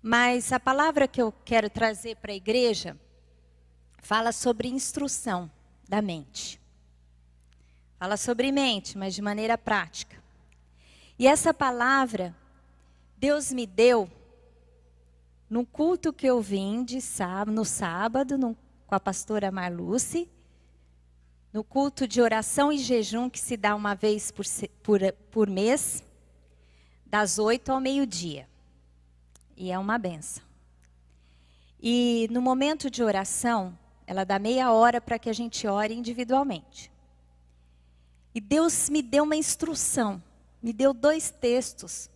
Mas a palavra que eu quero trazer para a igreja fala sobre instrução da mente. Fala sobre mente, mas de maneira prática. E essa palavra, Deus me deu no culto que eu vim no sábado, com a pastora Marluce, no culto de oração e jejum que se dá uma vez por mês, das 8 ao meio-dia. E é uma benção. E no momento de oração, ela dá meia hora para que a gente ore individualmente. E Deus me deu uma instrução, me deu 2 textos.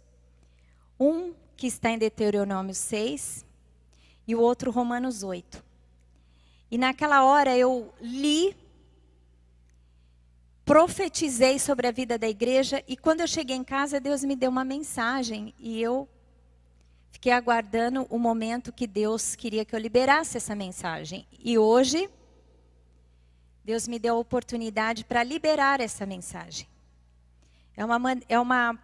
Um que está em Deuteronômio 6 e o outro Romanos 8. E naquela hora eu li, profetizei sobre a vida da igreja e quando eu cheguei em casa Deus me deu uma mensagem e eu fiquei aguardando o momento que Deus queria que eu liberasse essa mensagem. E hoje Deus me deu a oportunidade para liberar essa mensagem. É uma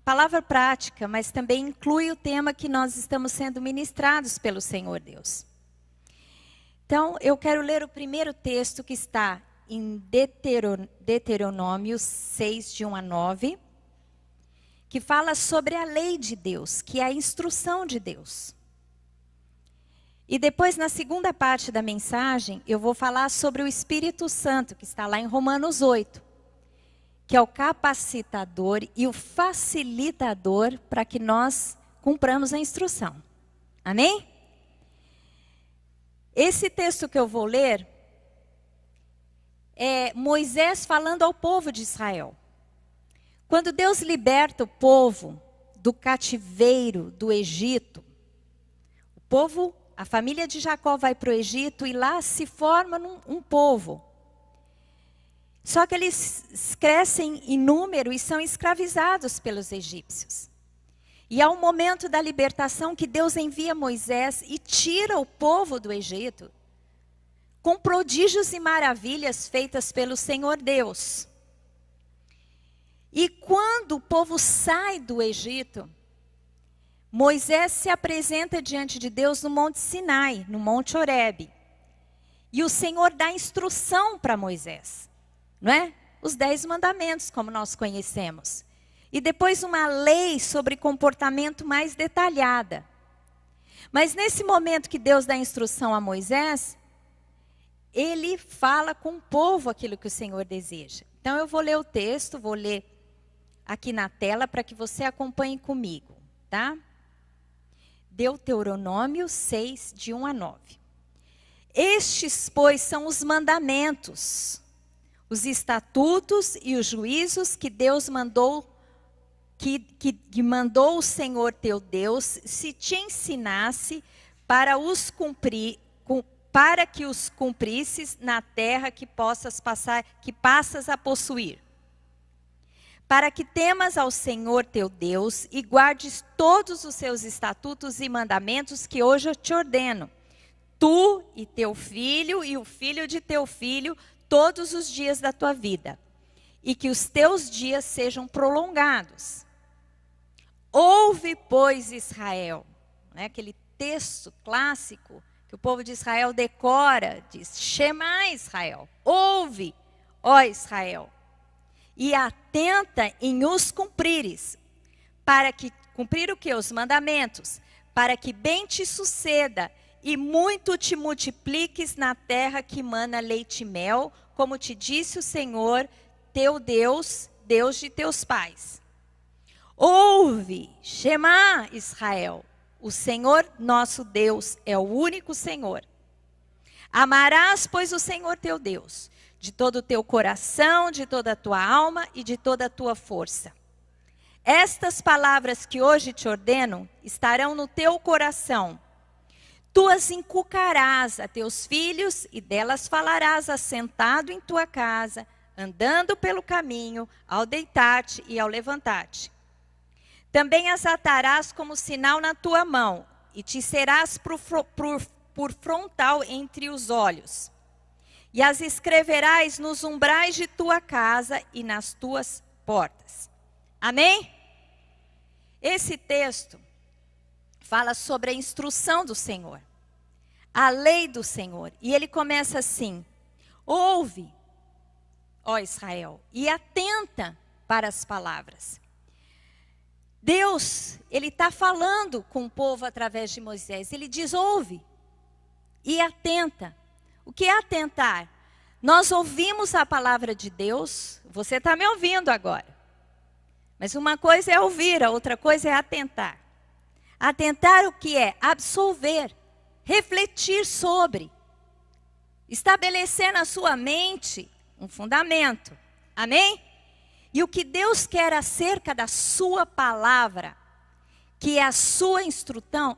palavra prática, mas também inclui o tema que nós estamos sendo ministrados pelo Senhor Deus. Então, eu quero ler o primeiro texto que está em Deuteronômio 6, de 1 a 9, que fala sobre a lei de Deus, que é a instrução de Deus. E depois, na segunda parte da mensagem, eu vou falar sobre o Espírito Santo, que está lá em Romanos 8. Que é o capacitador e o facilitador para que nós cumpramos a instrução. Amém? Esse texto que eu vou ler é Moisés falando ao povo de Israel. Quando Deus liberta o povo do cativeiro do Egito, o povo, a família de Jacó vai para o Egito e lá se forma um povo. Só que eles crescem em número e são escravizados pelos egípcios. E há um momento da libertação que Deus envia Moisés e tira o povo do Egito com prodígios e maravilhas feitas pelo Senhor Deus. E quando o povo sai do Egito, Moisés se apresenta diante de Deus no Monte Sinai, no Monte Horebe. E o Senhor dá instrução para Moisés. Não é? Os 10 mandamentos, como nós conhecemos. E depois uma lei sobre comportamento mais detalhada. Mas nesse momento que Deus dá instrução a Moisés, ele fala com o povo aquilo que o Senhor deseja. Então eu vou ler o texto, vou ler aqui na tela para que você acompanhe comigo, tá? Deuteronômio 6, de 1 a 9. Estes, pois, são os mandamentos, os estatutos e os juízos que Deus mandou, que mandou o Senhor teu Deus, se te ensinasse para que os cumprisses na terra que passas a possuir. Para que temas ao Senhor teu Deus e guardes todos os seus estatutos e mandamentos que hoje eu te ordeno, tu e teu filho e o filho de teu filho, todos os dias da tua vida, e que os teus dias sejam prolongados. Ouve, pois, Israel, né? Aquele texto clássico que o povo de Israel decora, diz, Shema Israel, ouve, ó Israel, e atenta em os cumprires, para que, cumprir o que? Os mandamentos, para que bem te suceda, e muito te multipliques na terra que mana leite e mel, como te disse o Senhor, teu Deus, Deus de teus pais. Ouve, Shema Israel, o Senhor nosso Deus é o único Senhor. Amarás, pois, o Senhor teu Deus, de todo o teu coração, de toda a tua alma e de toda a tua força. Estas palavras que hoje te ordeno estarão no teu coração. Tu as inculcarás a teus filhos e delas falarás assentado em tua casa, andando pelo caminho, ao deitar-te e ao levantar-te. Também as atarás como sinal na tua mão e te serás por frontal entre os olhos. E as escreverás nos umbrais de tua casa e nas tuas portas. Amém? Esse texto fala sobre a instrução do Senhor, a lei do Senhor. E ele começa assim: ouve, ó Israel, e atenta para as palavras. Deus, ele está falando com o povo através de Moisés. Ele diz: ouve e atenta. O que é atentar? Nós ouvimos a palavra de Deus. Você está me ouvindo agora. Mas uma coisa é ouvir, a outra coisa é atentar. Atentar o que é? Absolver, refletir sobre, estabelecer na sua mente um fundamento. Amém? E o que Deus quer acerca da sua palavra, que é a sua instrução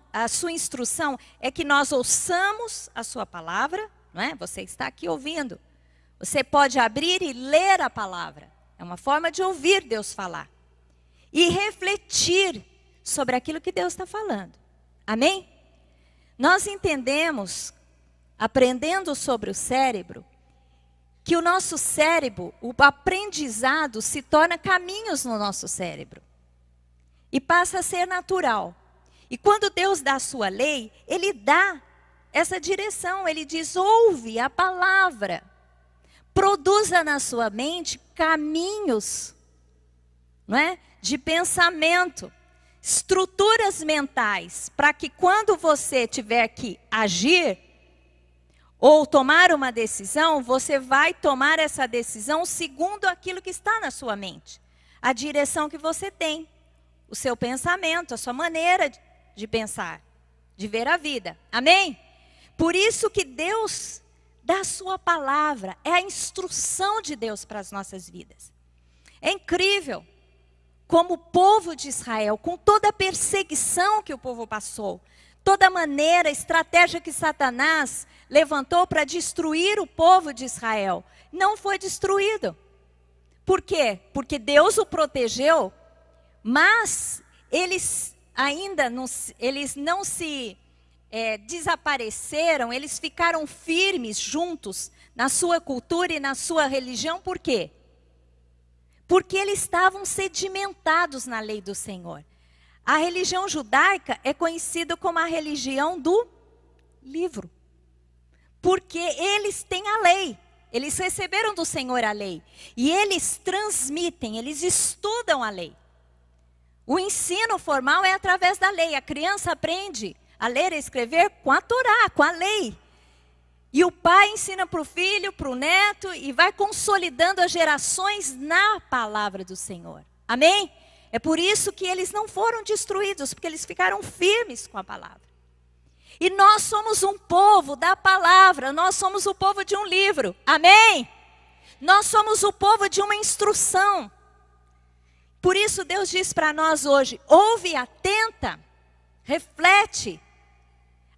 é que nós ouçamos a sua palavra, não é? Você está aqui ouvindo. Você pode abrir e ler a palavra. É uma forma de ouvir Deus falar. E refletir sobre aquilo que Deus está falando. Amém? Nós entendemos, aprendendo sobre o cérebro, que o nosso cérebro, o aprendizado se torna caminhos no nosso cérebro. E passa a ser natural. E quando Deus dá a sua lei, Ele dá essa direção. Ele diz: ouve a palavra. Produza na sua mente caminhos, não é? De pensamento. Estruturas mentais. Para que quando você tiver que agir, ou tomar uma decisão, você vai tomar essa decisão segundo aquilo que está na sua mente. A direção que você tem. O seu pensamento, a sua maneira de pensar, de ver a vida. Amém? Por isso que Deus dá a sua palavra. É a instrução de Deus para as nossas vidas. É incrível como o povo de Israel, com toda a perseguição que o povo passou, toda maneira, estratégia que Satanás levantou para destruir o povo de Israel, não foi destruído. Por quê? Porque Deus o protegeu, mas eles ainda não se desapareceram, eles ficaram firmes juntos na sua cultura e na sua religião. Por quê? Porque eles estavam sedimentados na lei do Senhor. A religião judaica é conhecida como a religião do livro. Porque eles têm a lei. Eles receberam do Senhor a lei. E eles transmitem, eles estudam a lei. O ensino formal é através da lei. A criança aprende a ler e escrever com a Torá, com a lei. E o pai ensina para o filho, para o neto, e vai consolidando as gerações na palavra do Senhor. Amém? É por isso que eles não foram destruídos, porque eles ficaram firmes com a palavra. E nós somos um povo da palavra, nós somos o povo de um livro. Amém? Nós somos o povo de uma instrução. Por isso Deus diz para nós hoje: ouve, atenta, reflete.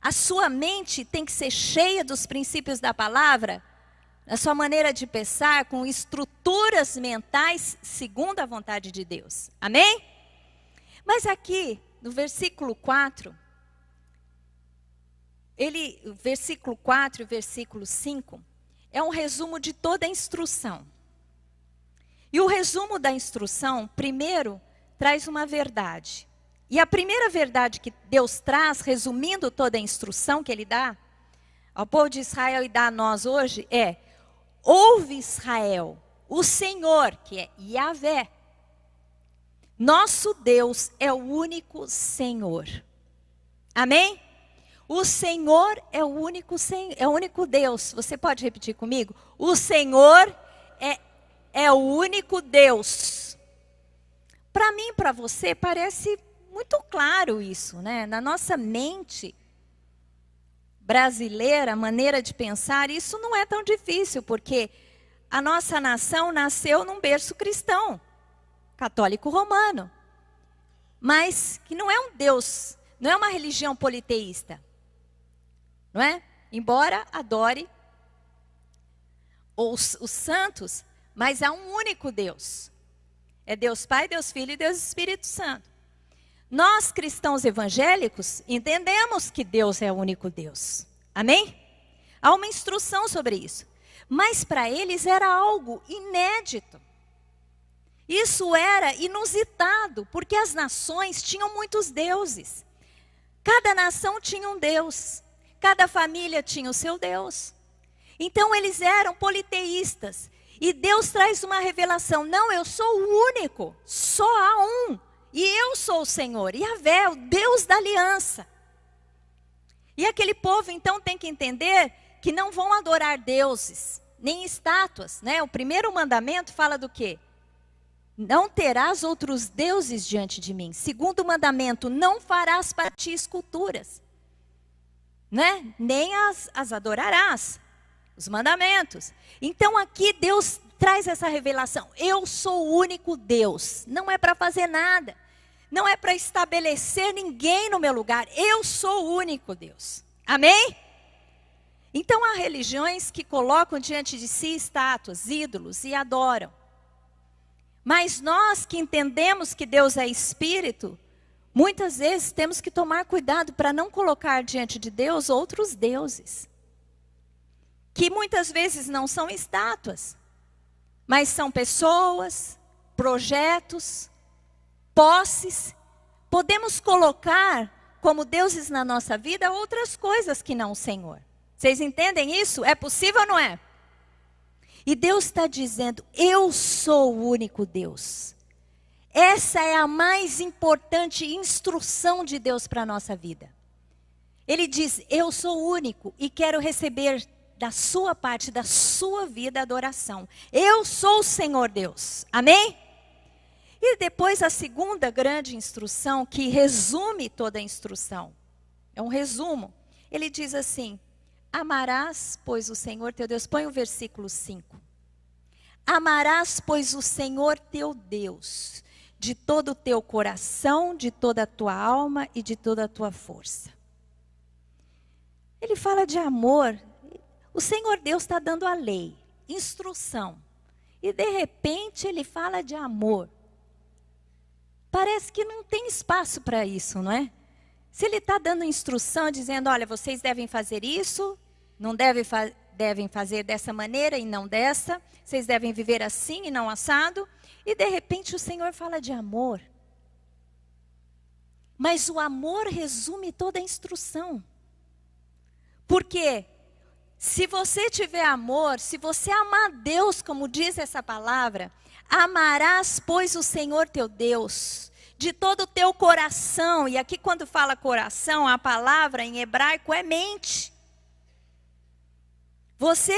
A sua mente tem que ser cheia dos princípios da palavra, a sua maneira de pensar, com estruturas mentais segundo a vontade de Deus. Amém? Mas aqui, no versículo 4, o versículo 4 e o versículo 5, é um resumo de toda a instrução. E o resumo da instrução, primeiro, traz uma verdade. E a primeira verdade que Deus traz, resumindo toda a instrução que Ele dá ao povo de Israel e dá a nós hoje, é: ouve Israel, o Senhor, que é Yahvé, nosso Deus é o único Senhor. Amém? O Senhor é o único Deus. Você pode repetir comigo? O Senhor é o único Deus. Para mim, para você, parece muito claro isso, né? Na nossa mente brasileira, maneira de pensar, isso não é tão difícil, porque a nossa nação nasceu num berço cristão, católico romano. Mas que não é um Deus, não é uma religião politeísta. Não é? Embora adore os santos, mas há um único Deus. É Deus Pai, Deus Filho e Deus Espírito Santo. Nós, cristãos evangélicos, entendemos que Deus é o único Deus. Amém? Há uma instrução sobre isso. Mas para eles era algo inédito. Isso era inusitado, porque as nações tinham muitos deuses. Cada nação tinha um Deus. Cada família tinha o seu Deus. Então eles eram politeístas. E Deus traz uma revelação. Não, eu sou o único. Só há um. E eu sou o Senhor. Yahvé, o Deus da aliança. E aquele povo então tem que entender que não vão adorar deuses, nem estátuas, né? O primeiro mandamento fala do quê? Não terás outros deuses diante de mim. Segundo mandamento, não farás para ti esculturas, né? Nem as adorarás. Os mandamentos. Então aqui Deus traz essa revelação. Eu sou o único Deus. Não é para fazer nada. Não é para estabelecer ninguém no meu lugar. Eu sou o único Deus. Amém? Então há religiões que colocam diante de si estátuas, ídolos e adoram. Mas nós que entendemos que Deus é Espírito, muitas vezes temos que tomar cuidado para não colocar diante de Deus outros deuses. Que muitas vezes não são estátuas, mas são pessoas, projetos, posses. Podemos colocar como deuses na nossa vida outras coisas que não o Senhor. Vocês entendem isso? É possível ou não é? E Deus está dizendo, eu sou o único Deus. Essa é a mais importante instrução de Deus para a nossa vida. Ele diz, eu sou o único e quero receber da sua parte, da sua vida, adoração. Eu sou o Senhor Deus. Amém? E depois a segunda grande instrução, que resume toda a instrução. É um resumo. Ele diz assim, amarás, pois, o Senhor teu Deus. Põe o versículo 5. Amarás, pois, o Senhor teu Deus, de todo o teu coração, de toda a tua alma e de toda a tua força. Ele fala de amor. O Senhor Deus está dando a lei, instrução. E de repente ele fala de amor. Parece que não tem espaço para isso, não é? Se ele está dando instrução, dizendo, olha, vocês devem fazer isso, não devem fazer dessa maneira e não dessa. Vocês devem viver assim e não assado. E de repente o Senhor fala de amor. Mas o amor resume toda a instrução. Por quê? Se você tiver amor, se você amar Deus, como diz essa palavra, amarás, pois, o Senhor teu Deus, de todo o teu coração. E aqui quando fala coração, a palavra em hebraico é mente. Você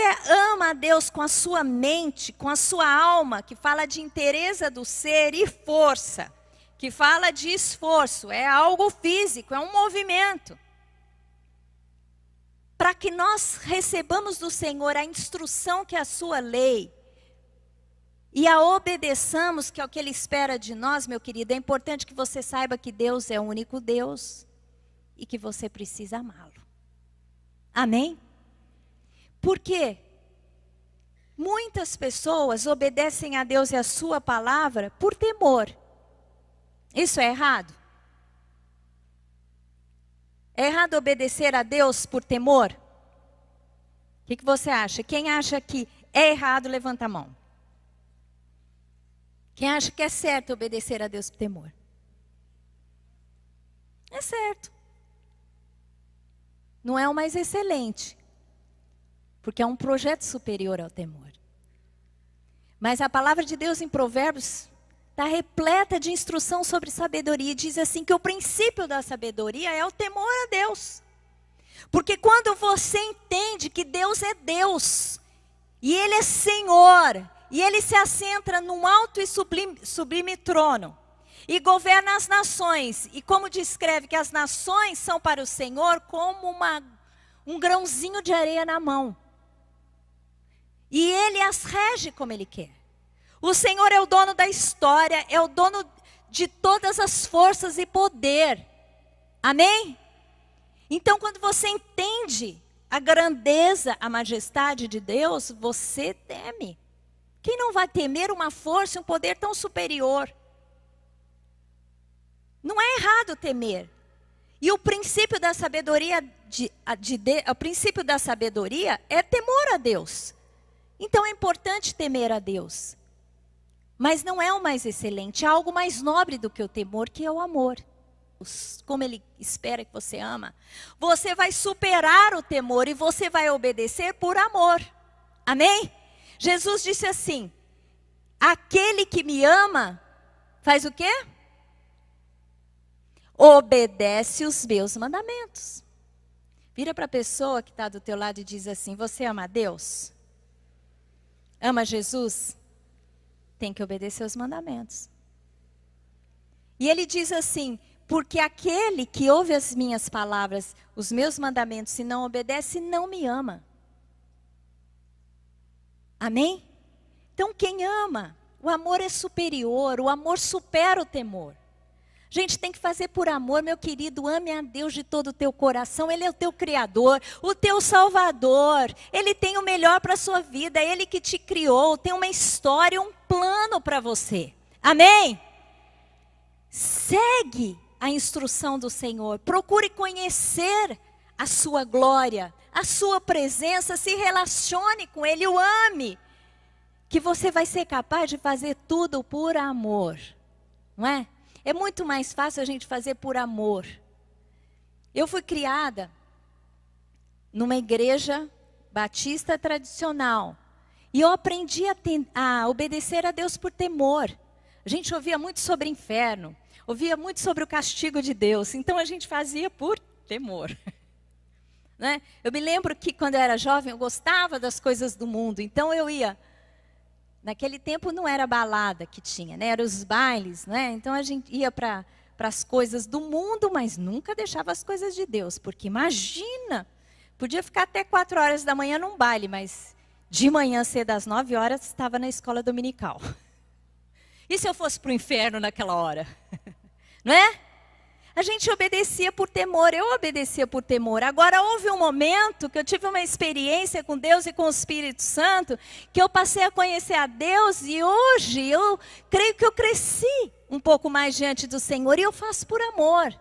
ama a Deus com a sua mente, com a sua alma, que fala de inteireza do ser, e força, que fala de esforço, é algo físico, é um movimento. Para que nós recebamos do Senhor a instrução que é a sua lei, e a obedeçamos, que é o que Ele espera de nós, meu querido, é importante que você saiba que Deus é o único Deus, e que você precisa amá-lo. Amém? Por quê? Muitas pessoas obedecem a Deus e a sua palavra por temor. Isso é errado? É errado obedecer a Deus por temor? O que você acha? Quem acha que é errado, levanta a mão. Quem acha que é certo obedecer a Deus por temor? É certo. Não é o mais excelente, porque é um projeto superior ao temor. Mas a palavra de Deus em Provérbios está repleta de instrução sobre sabedoria. E diz assim que o princípio da sabedoria é o temor a Deus. Porque quando você entende que Deus é Deus, e Ele é Senhor, e Ele se assenta num alto e sublime trono, e governa as nações, e como descreve que as nações são para o Senhor como um grãozinho de areia na mão. E Ele as rege como Ele quer. O Senhor é o dono da história, é o dono de todas as forças e poder. Amém? Então, quando você entende a grandeza, a majestade de Deus, você teme. Quem não vai temer uma força, um poder tão superior? Não é errado temer. E o princípio da sabedoria, o princípio da sabedoria é temor a Deus. Então é importante temer a Deus. Mas não é o mais excelente, é algo mais nobre do que o temor, que é o amor. como Ele espera que você ama, você vai superar o temor e você vai obedecer por amor. Amém? Jesus disse assim, aquele que me ama, faz o quê? Obedece os meus mandamentos. Vira para a pessoa que está do teu lado e diz assim, você ama a Deus? Ama Jesus? Tem que obedecer os mandamentos. E ele diz assim, porque aquele que ouve as minhas palavras, os meus mandamentos, e não obedece, não me ama. Amém? Então quem ama, o amor é superior, o amor supera o temor. A gente tem que fazer por amor, meu querido, ame a Deus de todo o teu coração, Ele é o teu Criador, o teu Salvador, Ele tem o melhor para a sua vida, é Ele que te criou, tem uma história, um plano para você. Amém? Segue a instrução do Senhor, procure conhecer a sua glória, a sua presença, se relacione com Ele, o ame, que você vai ser capaz de fazer tudo por amor, não é? É muito mais fácil a gente fazer por amor. Eu fui criada numa igreja batista tradicional. E eu aprendi a obedecer a Deus por temor. A gente ouvia muito sobre inferno. Ouvia muito sobre o castigo de Deus. Então a gente fazia por temor. Né? Eu me lembro que quando eu era jovem eu gostava das coisas do mundo. Então eu ia... Naquele tempo não era balada que tinha, né? Eram os bailes, né? Então a gente ia para as coisas do mundo, mas nunca deixava as coisas de Deus. Porque imagina, podia ficar até 4 horas da manhã num baile, mas de manhã cedo às 9 horas estava na escola dominical. E se eu fosse para o inferno naquela hora? Não é? A gente obedecia por temor, eu obedecia por temor. Agora houve um momento que eu tive uma experiência com Deus e com o Espírito Santo, que eu passei a conhecer a Deus e hoje eu creio que eu cresci um pouco mais diante do Senhor e eu faço por amor.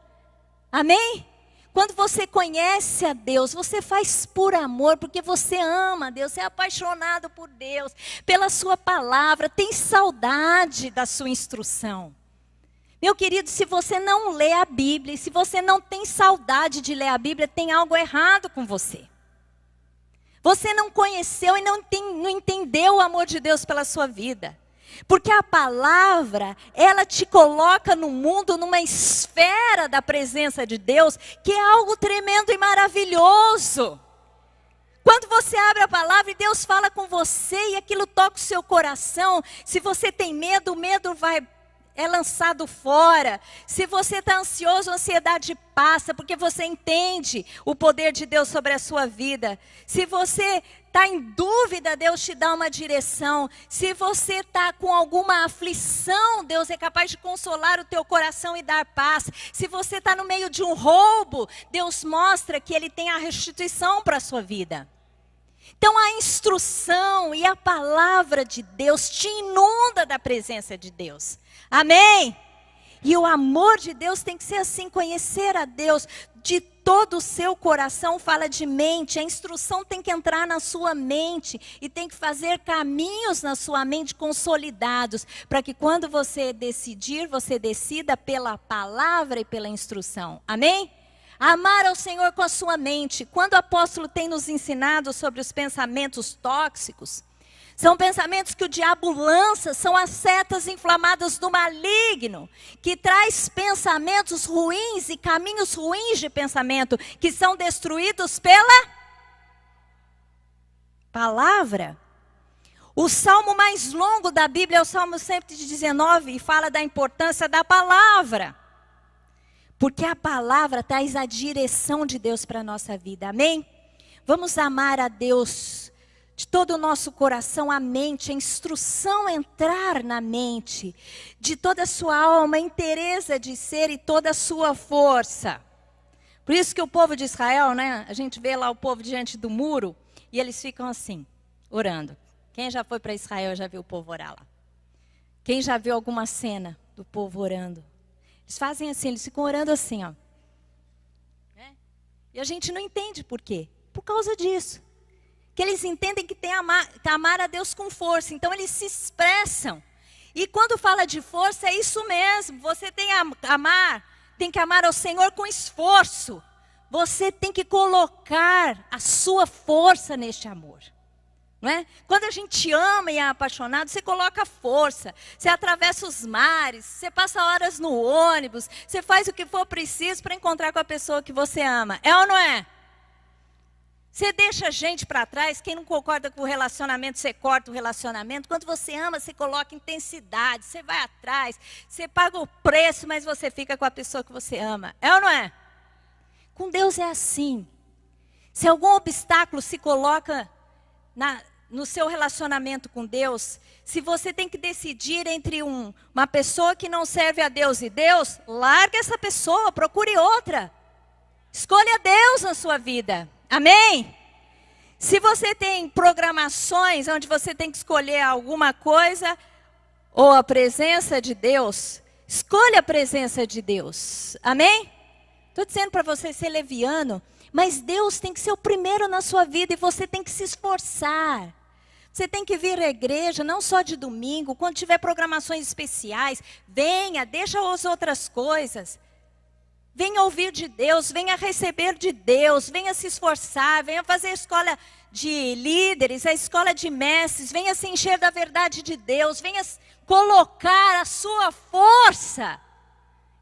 Amém? Quando você conhece a Deus, você faz por amor, porque você ama a Deus, você é apaixonado por Deus, pela sua palavra, tem saudade da sua instrução. Meu querido, se você não lê a Bíblia, se você não tem saudade de ler a Bíblia, tem algo errado com você. Você não conheceu e não entendeu o amor de Deus pela sua vida. Porque a palavra, ela te coloca no mundo, numa esfera da presença de Deus, que é algo tremendo e maravilhoso. Quando você abre a palavra e Deus fala com você e aquilo toca o seu coração, se você tem medo, o medo é lançado fora. Se você está ansioso, a ansiedade passa, porque você entende o poder de Deus sobre a sua vida. Se você está em dúvida, Deus te dá uma direção. Se você está com alguma aflição, Deus é capaz de consolar o teu coração e dar paz. Se você está no meio de um roubo, Deus mostra que Ele tem a restituição para a sua vida. Então a instrução e a palavra de Deus te inunda da presença de Deus. Amém? E o amor de Deus tem que ser assim, conhecer a Deus de todo o seu coração, fala de mente. A instrução tem que entrar na sua mente e tem que fazer caminhos na sua mente consolidados, para que quando você decidir, você decida pela palavra e pela instrução. Amém? Amar ao Senhor com a sua mente. Quando o apóstolo tem nos ensinado sobre os pensamentos tóxicos, são pensamentos que o diabo lança, são as setas inflamadas do maligno, que traz pensamentos ruins e caminhos ruins de pensamento, que são destruídos pela palavra. O salmo mais longo da Bíblia é o Salmo 119 e fala da importância da palavra. Porque a palavra traz a direção de Deus para a nossa vida, amém? Vamos amar a Deus de todo o nosso coração, a mente, a instrução entrar na mente, de toda a sua alma, a inteireza de ser e toda a sua força. Por isso que o povo de Israel, né, a gente vê lá o povo diante do muro e eles ficam assim, orando. Quem já foi para Israel já viu o povo orar lá? Quem já viu alguma cena do povo orando? Eles fazem assim, eles ficam orando assim, ó. E a gente não entende por quê. Por causa disso. Que eles entendem que tem que amar a Deus com força. Então eles se expressam. E quando fala de força, é isso mesmo. Você tem a amar tem que amar ao Senhor com esforço. Você tem que colocar a sua força neste amor. Não é? Quando a gente ama e é apaixonado, você coloca força, você atravessa os mares, você passa horas no ônibus, você faz o que for preciso para encontrar com a pessoa que você ama. É ou não é? Você deixa a gente para trás, quem não concorda com o relacionamento, você corta o relacionamento. Quando você ama, você coloca intensidade, você vai atrás, você paga o preço, mas você fica com a pessoa que você ama. É ou não é? Com Deus é assim. Se algum obstáculo se coloca no seu relacionamento com Deus, se você tem que decidir entre uma pessoa que não serve a Deus e Deus, larga essa pessoa, procure outra. Escolha Deus na sua vida. Amém? Se você tem programações onde você tem que escolher alguma coisa, ou a presença de Deus, escolha a presença de Deus. Amém? Estou dizendo para você ser leviano, mas Deus tem que ser o primeiro na sua vida e você tem que se esforçar. Você tem que vir à igreja, não só de domingo, quando tiver programações especiais, venha, deixa as outras coisas. Venha ouvir de Deus, venha receber de Deus, venha se esforçar, venha fazer a escola de líderes, a escola de mestres, venha se encher da verdade de Deus, venha colocar a sua força.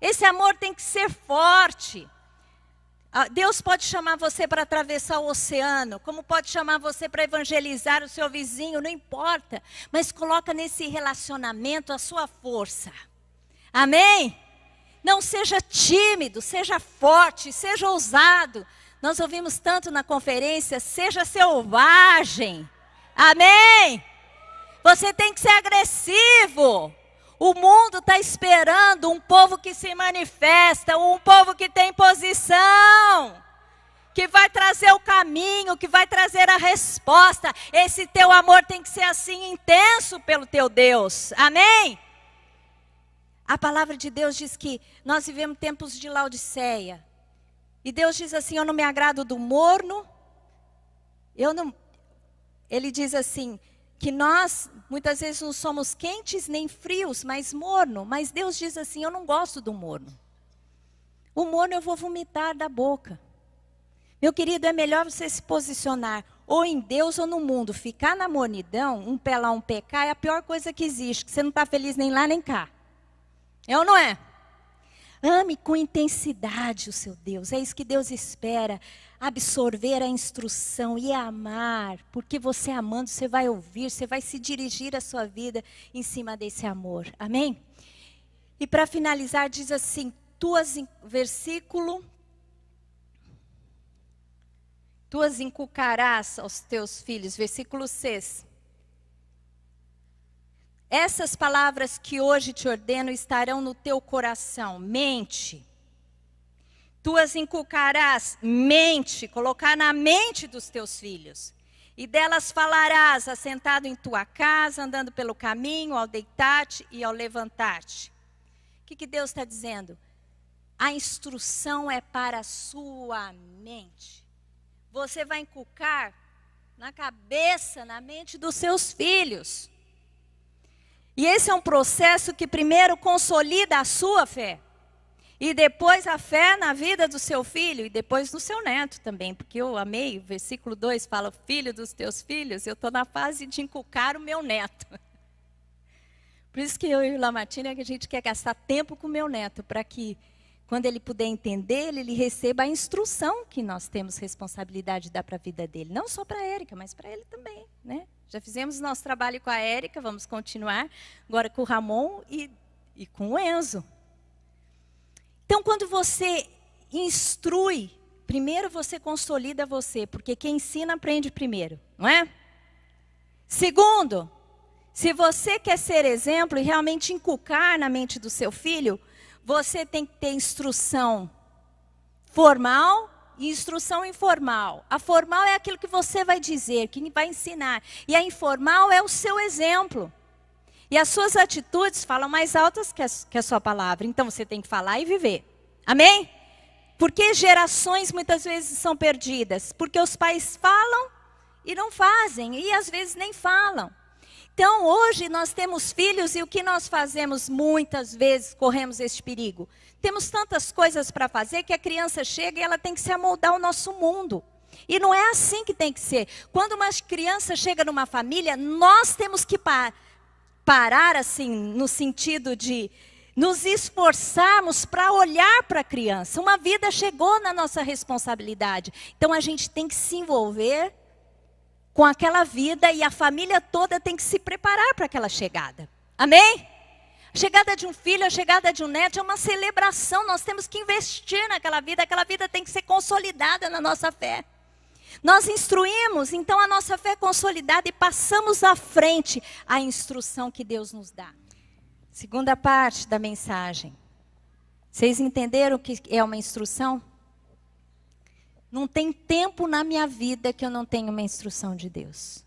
Esse amor tem que ser forte. Deus pode chamar você para atravessar o oceano, como pode chamar você para evangelizar o seu vizinho, não importa. Mas coloca nesse relacionamento a sua força. Amém? Não seja tímido, seja forte, seja ousado. Nós ouvimos tanto na conferência, seja selvagem. Amém? Você tem que ser agressivo. O mundo está esperando um povo que se manifesta, um povo que tem posição, que vai trazer o caminho, que vai trazer a resposta. Esse teu amor tem que ser assim intenso pelo teu Deus. Amém? A palavra de Deus diz que nós vivemos tempos de Laodiceia. E Deus diz assim, eu não me agrado do morno. Ele diz assim, que nós muitas vezes não somos quentes nem frios, mas morno. Mas Deus diz assim, eu não gosto do morno. O morno eu vou vomitar da boca. Meu querido, é melhor você se posicionar ou em Deus ou no mundo. Ficar na mornidão, um pé lá, um pé cá, é a pior coisa que existe. Que você não está feliz nem lá nem cá. É ou não é? Ame com intensidade o seu Deus. É isso que Deus espera. Absorver a instrução e amar. Porque você amando, você vai ouvir, você vai se dirigir a sua vida em cima desse amor. Amém? E para finalizar, diz assim, versículo, tu as inculcarás aos teus filhos, versículo 6. Essas palavras que hoje te ordeno estarão no teu coração, mente. Tu as inculcarás, mente, colocar na mente dos teus filhos. E delas falarás, assentado em tua casa, andando pelo caminho, ao deitar-te e ao levantar-te. O que Deus está dizendo? A instrução é para a sua mente. Você vai inculcar na cabeça, na mente dos seus filhos. E esse é um processo que primeiro consolida a sua fé. E depois a fé na vida do seu filho e depois do seu neto também. Porque eu amei, o versículo 2 fala, filho dos teus filhos, eu estou na fase de inculcar o meu neto. Por isso que eu e o Lamartine, a gente quer gastar tempo com o meu neto, para que quando ele puder entender, ele receba a instrução que nós temos responsabilidade de dar para a vida dele. Não só para a Érica, mas para ele também, né? Já fizemos nosso trabalho com a Érica, vamos continuar agora com o Ramon e com o Enzo. Então, quando você instrui, primeiro você consolida você, porque quem ensina aprende primeiro, não é? Segundo, se você quer ser exemplo e realmente inculcar na mente do seu filho, você tem que ter instrução formal e instrução informal. A formal é aquilo que você vai dizer, que vai ensinar. E a informal é o seu exemplo. E as suas atitudes falam mais altas que a sua palavra. Então você tem que falar e viver. Amém? Porque gerações muitas vezes são perdidas. Porque os pais falam e não fazem. E às vezes nem falam. Então, hoje nós temos filhos e o que nós fazemos muitas vezes, corremos esse perigo. Temos tantas coisas para fazer que a criança chega e ela tem que se amoldar ao nosso mundo. E não é assim que tem que ser. Quando uma criança chega numa família, nós temos que parar assim, no sentido de nos esforçarmos para olhar para a criança. Uma vida chegou na nossa responsabilidade. Então a gente tem que se envolver com aquela vida e a família toda tem que se preparar para aquela chegada. Amém? A chegada de um filho, a chegada de um neto é uma celebração. Nós temos que investir naquela vida tem que ser consolidada na nossa fé. Nós instruímos, então, a nossa fé consolidada e passamos à frente a instrução que Deus nos dá. Segunda parte da mensagem. Vocês entenderam o que é uma instrução? Não tem tempo na minha vida que eu não tenho uma instrução de Deus.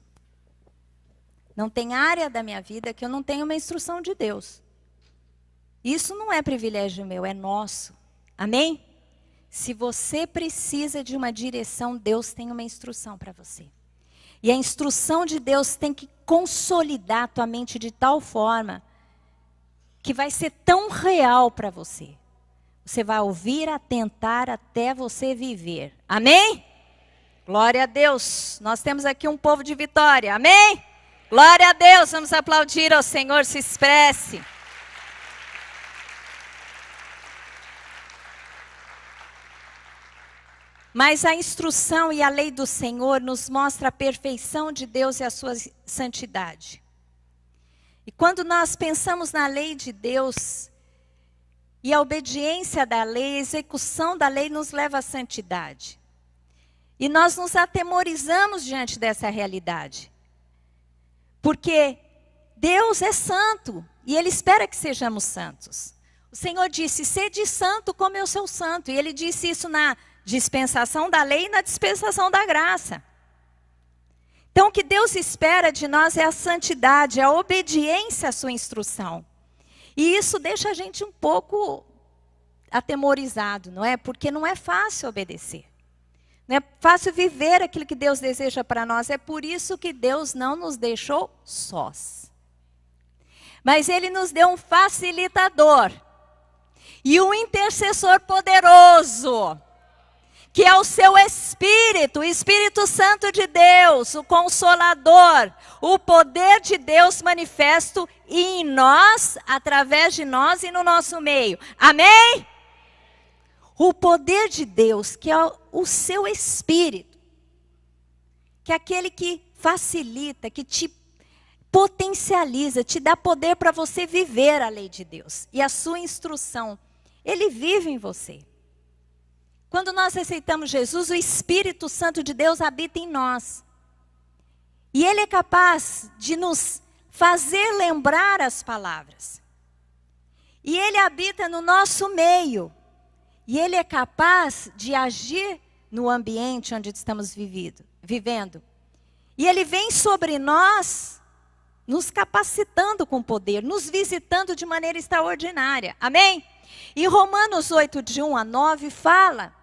Não tem área da minha vida que eu não tenho uma instrução de Deus. Isso não é privilégio meu, é nosso. Amém? Se você precisa de uma direção, Deus tem uma instrução para você. E a instrução de Deus tem que consolidar a tua mente de tal forma que vai ser tão real para você. Você vai ouvir, atentar até você viver. Amém? Glória a Deus. Nós temos aqui um povo de vitória. Amém? Glória a Deus. Vamos aplaudir ao Senhor, se expresse. Mas a instrução e a lei do Senhor nos mostra a perfeição de Deus e a sua santidade. E quando nós pensamos na lei de Deus e a obediência da lei, a execução da lei nos leva à santidade. E nós nos atemorizamos diante dessa realidade. Porque Deus é santo e Ele espera que sejamos santos. O Senhor disse, sede santo como eu sou santo. E Ele disse isso na dispensação da lei e na dispensação da graça. Então o que Deus espera de nós é a santidade, a obediência à sua instrução. E isso deixa a gente um pouco atemorizado, não é? Porque não é fácil obedecer. Não é fácil viver aquilo que Deus deseja para nós. É por isso que Deus não nos deixou sós. Mas Ele nos deu um facilitador. E um intercessor poderoso. Que é o seu Espírito, o Espírito Santo de Deus, o Consolador, o poder de Deus manifesto em nós, através de nós e no nosso meio. Amém? O poder de Deus, que é o seu Espírito, que é aquele que facilita, que te potencializa, te dá poder para você viver a lei de Deus. E a sua instrução, Ele vive em você. Quando nós aceitamos Jesus, o Espírito Santo de Deus habita em nós. E Ele é capaz de nos fazer lembrar as palavras. E Ele habita no nosso meio. E Ele é capaz de agir no ambiente onde estamos vivendo. E Ele vem sobre nós, nos capacitando com poder, nos visitando de maneira extraordinária. Amém? E Romanos 8, de 1 a 9, fala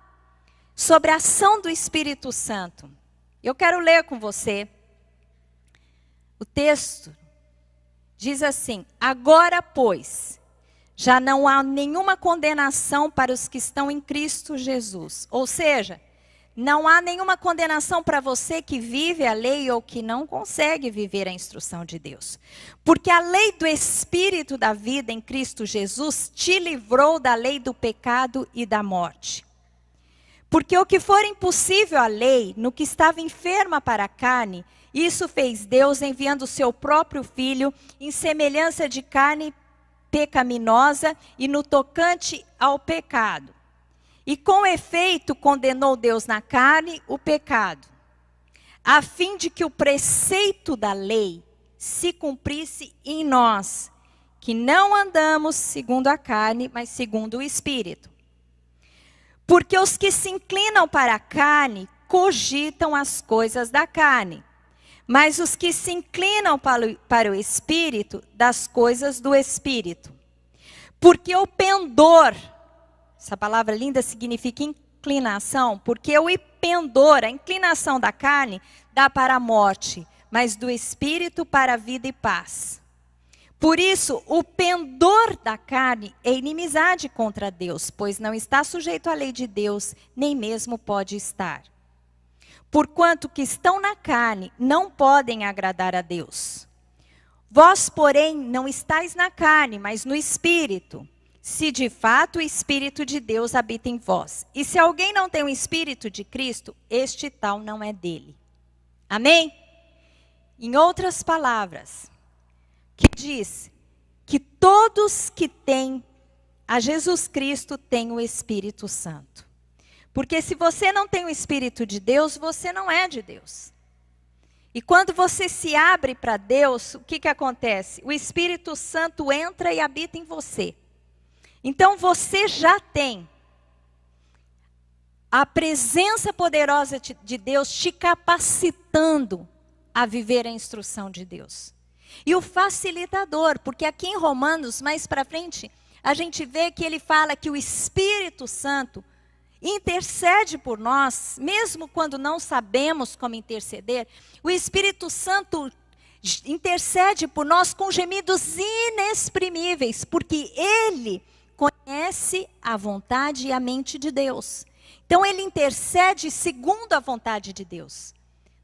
sobre a ação do Espírito Santo. Eu quero ler com você. O texto diz assim: agora, pois, já não há nenhuma condenação para os que estão em Cristo Jesus. Ou seja, não há nenhuma condenação para você que vive a lei ou que não consegue viver a instrução de Deus. Porque a lei do Espírito da vida em Cristo Jesus te livrou da lei do pecado e da morte. Porque o que for impossível à lei, no que estava enferma para a carne, isso fez Deus enviando o seu próprio Filho em semelhança de carne pecaminosa e no tocante ao pecado. E com efeito condenou Deus na carne o pecado, a fim de que o preceito da lei se cumprisse em nós, que não andamos segundo a carne, mas segundo o Espírito. Porque os que se inclinam para a carne cogitam as coisas da carne, mas os que se inclinam para o Espírito, das coisas do Espírito. Porque o pendor, essa palavra linda significa inclinação, porque o pendor, a inclinação da carne, dá para a morte, mas do Espírito para a vida e paz. Por isso, o pendor da carne é inimizade contra Deus, pois não está sujeito à lei de Deus, nem mesmo pode estar. Porquanto que estão na carne, não podem agradar a Deus. Vós, porém, não estáis na carne, mas no Espírito, se de fato o Espírito de Deus habita em vós. E se alguém não tem o Espírito de Cristo, este tal não é dele. Amém? Em outras palavras, que diz que todos que têm a Jesus Cristo têm o Espírito Santo. Porque se você não tem o Espírito de Deus, você não é de Deus. E quando você se abre para Deus, o que acontece? O Espírito Santo entra e habita em você. Então você já tem a presença poderosa de Deus te capacitando a viver a instrução de Deus. E o facilitador, porque aqui em Romanos, mais para frente, a gente vê que ele fala que o Espírito Santo intercede por nós, mesmo quando não sabemos como interceder. O Espírito Santo intercede por nós com gemidos inexprimíveis, porque ele conhece a vontade e a mente de Deus. Então ele intercede segundo a vontade de Deus.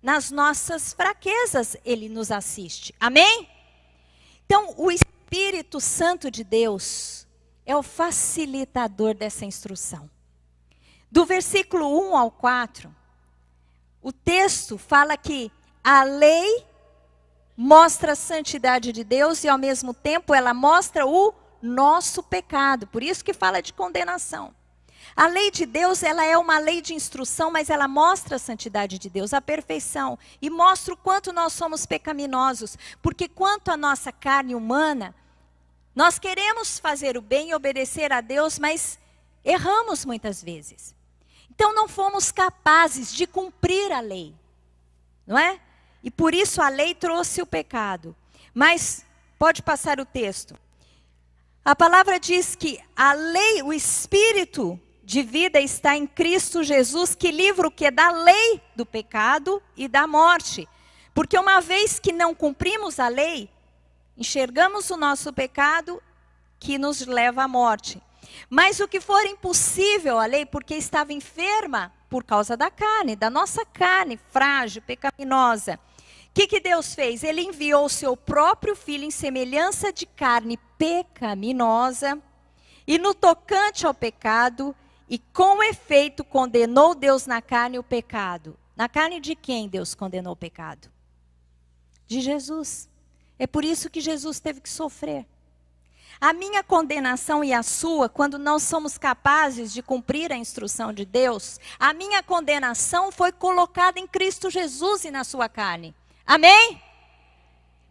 Nas nossas fraquezas, ele nos assiste. Amém? Então, o Espírito Santo de Deus é o facilitador dessa instrução. Do versículo 1 ao 4, o texto fala que a lei mostra a santidade de Deus e, ao mesmo tempo, ela mostra o nosso pecado. Por isso que fala de condenação. A lei de Deus, ela é uma lei de instrução, mas ela mostra a santidade de Deus, a perfeição. E mostra o quanto nós somos pecaminosos. Porque quanto à nossa carne humana, nós queremos fazer o bem e obedecer a Deus, mas erramos muitas vezes. Então não fomos capazes de cumprir a lei. Não é? E por isso a lei trouxe o pecado. Mas, pode passar o texto. A palavra diz que a lei, o Espírito de vida está em Cristo Jesus, que livra o que? Da lei do pecado e da morte. Porque uma vez que não cumprimos a lei, enxergamos o nosso pecado que nos leva à morte. Mas o que for impossível à lei, porque estava enferma por causa da carne, da nossa carne frágil, pecaminosa. O que Deus fez? Ele enviou o seu próprio filho em semelhança de carne pecaminosa, e no tocante ao pecado, e com efeito condenou Deus na carne o pecado. Na carne de quem Deus condenou o pecado? De Jesus. É por isso que Jesus teve que sofrer. A minha condenação e a sua, quando não somos capazes de cumprir a instrução de Deus, a minha condenação foi colocada em Cristo Jesus e na sua carne. Amém?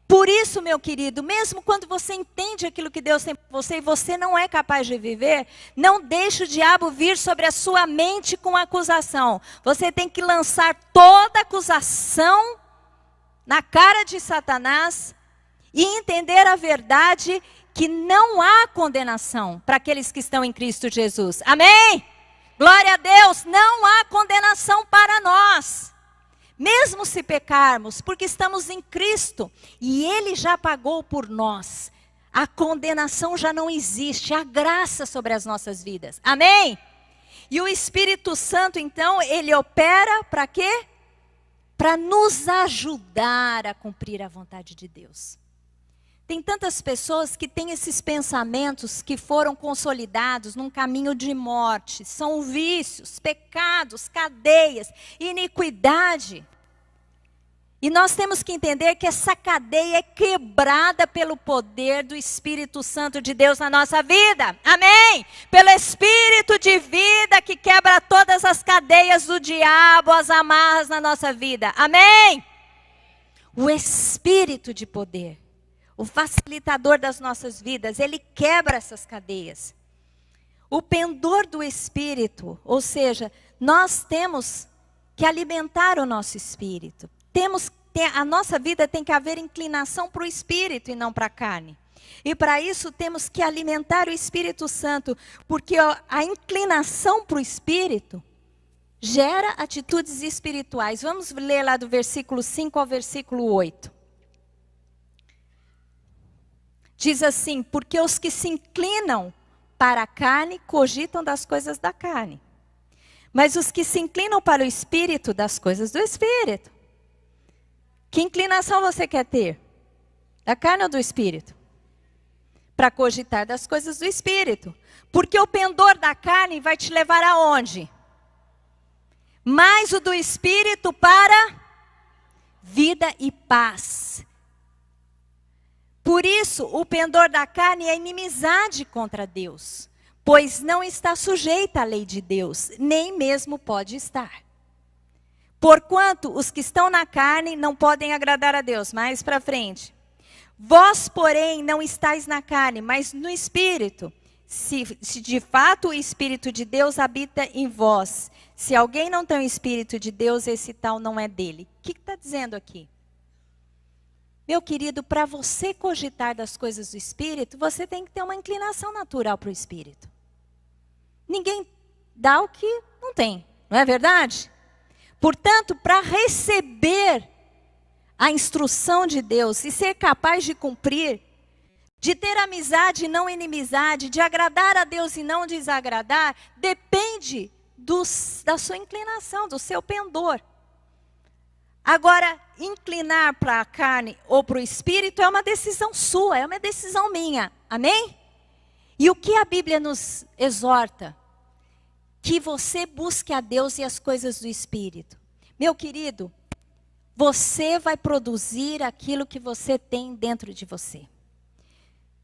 Por isso, meu querido, mesmo quando você entende aquilo que Deus tem para você e você não é capaz de viver, não deixe o diabo vir sobre a sua mente com acusação. Você tem que lançar toda acusação na cara de Satanás e entender a verdade que não há condenação para aqueles que estão em Cristo Jesus. Amém? Glória a Deus, não há condenação para nós. Mesmo se pecarmos, porque estamos em Cristo e Ele já pagou por nós. A condenação já não existe, há graça sobre as nossas vidas. Amém? E o Espírito Santo, então, ele opera para quê? Para nos ajudar a cumprir a vontade de Deus. Tem tantas pessoas que têm esses pensamentos que foram consolidados num caminho de morte. São vícios, pecados, cadeias, iniquidade. E nós temos que entender que essa cadeia é quebrada pelo poder do Espírito Santo de Deus na nossa vida. Amém? Pelo Espírito de vida que quebra todas as cadeias do diabo, as amarras na nossa vida. Amém? O Espírito de poder, o facilitador das nossas vidas, ele quebra essas cadeias. O pendor do Espírito, ou seja, nós temos que alimentar o nosso Espírito. A nossa vida tem que haver inclinação para o Espírito e não para a carne. E para isso temos que alimentar o Espírito Santo, porque a inclinação para o Espírito gera atitudes espirituais. Vamos ler lá do versículo 5 ao versículo 8. Diz assim: porque os que se inclinam para a carne cogitam das coisas da carne, mas os que se inclinam para o Espírito, das coisas do Espírito. Que inclinação você quer ter? Da carne ou do Espírito? Para cogitar das coisas do Espírito. Porque o pendor da carne vai te levar aonde? Mas o do Espírito para vida e paz. Por isso, o pendor da carne é inimizade contra Deus, pois não está sujeita à lei de Deus, nem mesmo pode estar. Porquanto os que estão na carne não podem agradar a Deus. Mais para frente. Vós, porém, não estáis na carne, mas no Espírito. Se de fato o Espírito de Deus habita em vós. Se alguém não tem o Espírito de Deus, esse tal não é dele. O que está dizendo aqui? Meu querido, para você cogitar das coisas do Espírito, você tem que ter uma inclinação natural para o Espírito. Ninguém dá o que não tem, não é verdade? Portanto, para receber a instrução de Deus e ser capaz de cumprir, de ter amizade e não inimizade, de agradar a Deus e não desagradar, depende da sua inclinação, do seu pendor. Agora, inclinar para a carne ou para o Espírito é uma decisão sua, é uma decisão minha. Amém? E o que a Bíblia nos exorta? Que você busque a Deus e as coisas do Espírito. Meu querido, você vai produzir aquilo que você tem dentro de você.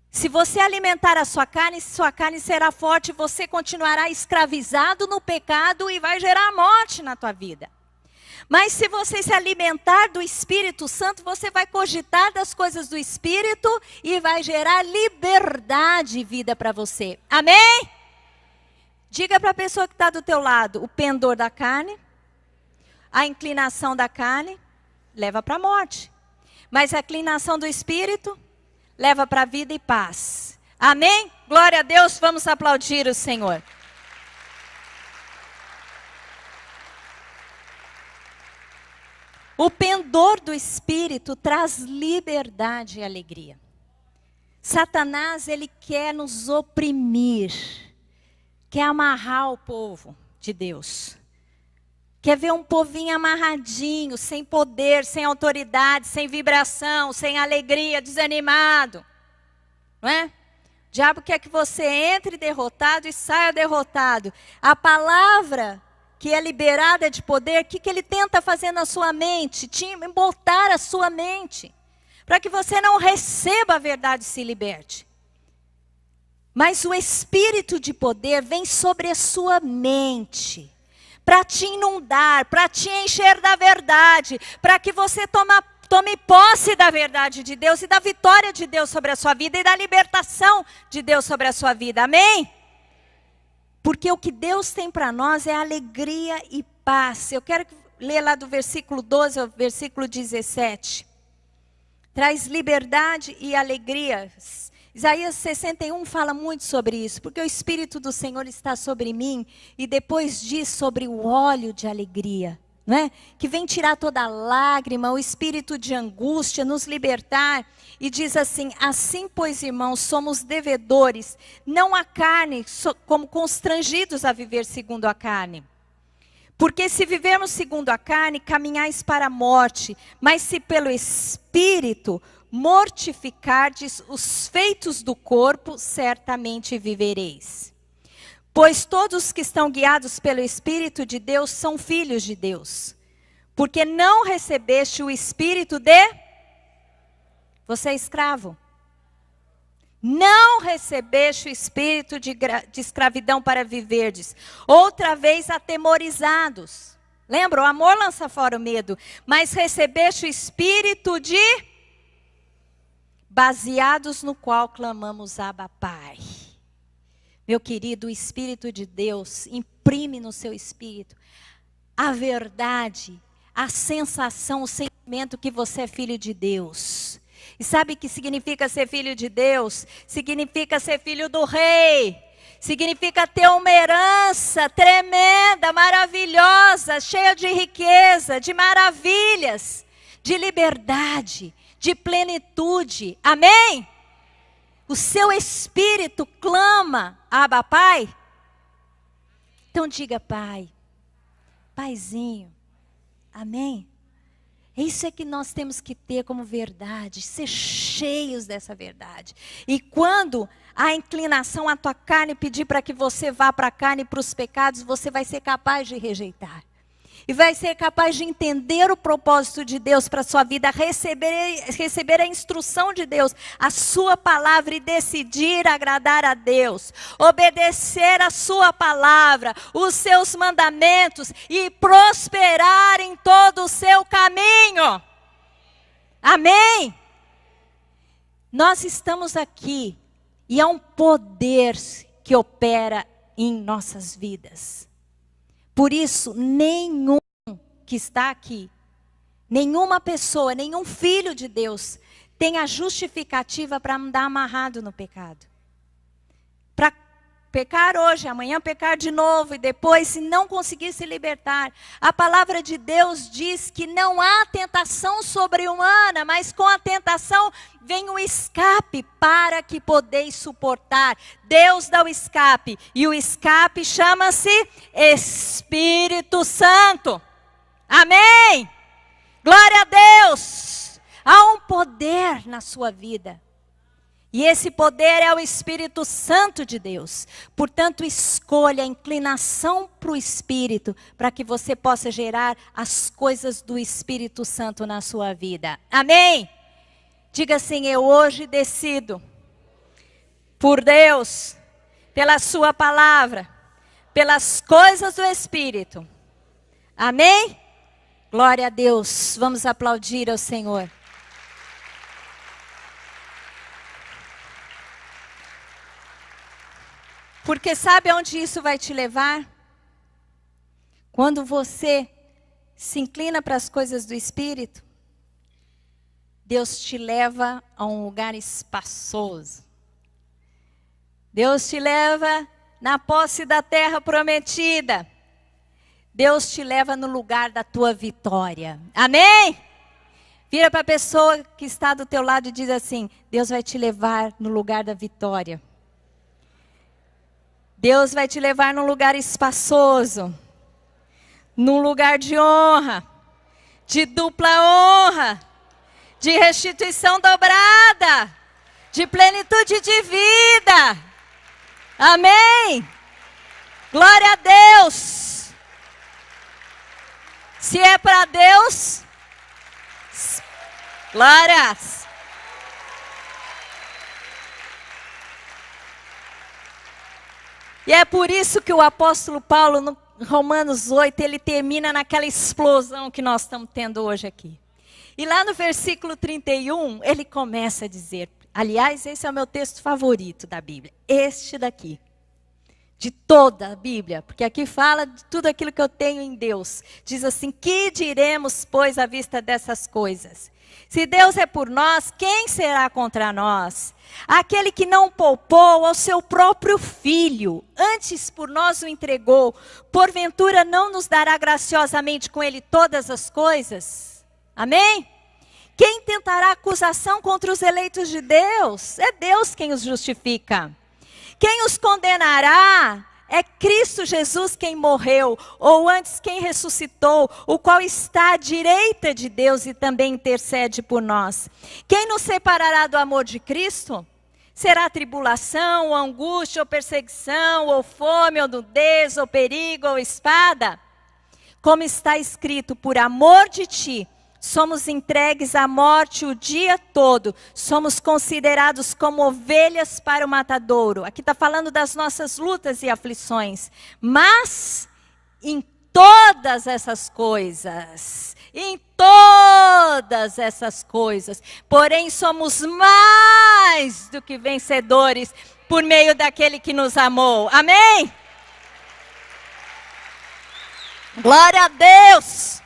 Se você alimentar a sua carne será forte, você continuará escravizado no pecado e vai gerar morte na tua vida. Mas se você se alimentar do Espírito Santo, você vai cogitar das coisas do Espírito e vai gerar liberdade e vida para você. Amém? Diga para a pessoa que está do teu lado, o pendor da carne, a inclinação da carne, leva para a morte. Mas a inclinação do Espírito, leva para a vida e paz. Amém? Glória a Deus, vamos aplaudir o Senhor. O pendor do Espírito traz liberdade e alegria. Satanás, ele quer nos oprimir. Quer amarrar o povo de Deus. Quer ver um povinho amarradinho, sem poder, sem autoridade, sem vibração, sem alegria, desanimado. Não é? O diabo quer que você entre derrotado e saia derrotado. A palavra que é liberada de poder, o que ele tenta fazer na sua mente? Botar a sua mente, para que você não receba a verdade e se liberte. Mas o Espírito de poder vem sobre a sua mente, para te inundar, para te encher da verdade, para que você tome posse da verdade de Deus e da vitória de Deus sobre a sua vida e da libertação de Deus sobre a sua vida. Amém? Porque o que Deus tem para nós é alegria e paz. Eu quero ler lá do versículo 12 ao versículo 17. Traz liberdade e alegria. Isaías 61 fala muito sobre isso, porque o Espírito do Senhor está sobre mim, e depois diz sobre o óleo de alegria, não é? Que vem tirar toda a lágrima, o espírito de angústia, nos libertar, e diz assim: assim, pois, irmãos, somos devedores, não à carne, como constrangidos a viver segundo a carne. Porque se vivermos segundo a carne, caminhais para a morte, mas se pelo Espírito mortificardes os feitos do corpo, certamente vivereis. Pois todos que estão guiados pelo Espírito de Deus são filhos de Deus. Porque não recebeste o espírito de... Você é escravo. Não recebeste o espírito de escravidão para viverdes. Outra vez atemorizados. Lembra, o amor lança fora o medo. Mas recebeste o espírito de... baseados no qual clamamos Abba, Pai. Meu querido, o Espírito de Deus imprime no seu espírito a verdade, a sensação, o sentimento que você é filho de Deus. E sabe o que significa ser filho de Deus? Significa ser filho do Rei. Significa ter uma herança tremenda, maravilhosa paz, cheia de riqueza, de maravilhas, de liberdade, de plenitude. Amém? O seu espírito clama, Abba, Pai. Então diga, Pai, Paizinho. Amém? Isso é que nós temos que ter como verdade, ser cheios dessa verdade. E quando a inclinação à tua carne pedir para que você vá para a carne e para os pecados, você vai ser capaz de rejeitar. E vai ser capaz de entender o propósito de Deus para a sua vida, receber a instrução de Deus, a sua palavra e decidir agradar a Deus. Obedecer a sua palavra, os seus mandamentos e prosperar em todo o seu caminho. Amém? Nós estamos aqui e há um poder que opera em nossas vidas. Por isso, nenhum que está aqui, nenhuma pessoa, nenhum filho de Deus tem a justificativa para andar amarrado no pecado. Para pecar hoje, amanhã pecar de novo e depois, se não conseguir se libertar. A palavra de Deus diz que não há tentação sobre-humana, mas com a tentação vem o escape para que podeis suportar. Deus dá o escape e o escape chama-se Espírito Santo. Amém? Glória a Deus! Há um poder na sua vida. E esse poder é o Espírito Santo de Deus. Portanto, escolha a inclinação para o Espírito, para que você possa gerar as coisas do Espírito Santo na sua vida. Amém? Diga assim, eu hoje decido, por Deus, pela sua palavra, pelas coisas do Espírito. Amém? Glória a Deus. Vamos aplaudir ao Senhor. Porque sabe aonde isso vai te levar? Quando você se inclina para as coisas do Espírito, Deus te leva a um lugar espaçoso. Deus te leva na posse da terra prometida. Deus te leva no lugar da tua vitória. Amém? Vira para a pessoa que está do teu lado e diz assim, Deus vai te levar no lugar da vitória. Deus vai te levar num lugar espaçoso, num lugar de honra, de dupla honra, de restituição dobrada, de plenitude de vida. Amém? Glória a Deus. Se é para Deus, glórias. E é por isso que o apóstolo Paulo, no Romanos 8, ele termina naquela explosão que nós estamos tendo hoje aqui. E lá no versículo 31, ele começa a dizer, aliás, esse é o meu texto favorito da Bíblia, este daqui, de toda a Bíblia, porque aqui fala de tudo aquilo que eu tenho em Deus. Diz assim, que diremos, pois, à vista dessas coisas? Se Deus é por nós, quem será contra nós? Aquele que não poupou ao seu próprio filho, antes por nós o entregou, porventura não nos dará graciosamente com ele todas as coisas? Amém? Quem tentará acusação contra os eleitos de Deus? É Deus quem os justifica. Quem os condenará? É Cristo Jesus quem morreu, ou antes quem ressuscitou, o qual está à direita de Deus e também intercede por nós. Quem nos separará do amor de Cristo? Será tribulação, ou angústia, ou perseguição, ou fome, ou nudez, ou perigo, ou espada? Como está escrito, por amor de ti, somos entregues à morte o dia todo. Somos considerados como ovelhas para o matadouro. Aqui está falando das nossas lutas e aflições. Mas, em todas essas coisas, porém somos mais do que vencedores por meio daquele que nos amou. Amém? Glória a Deus!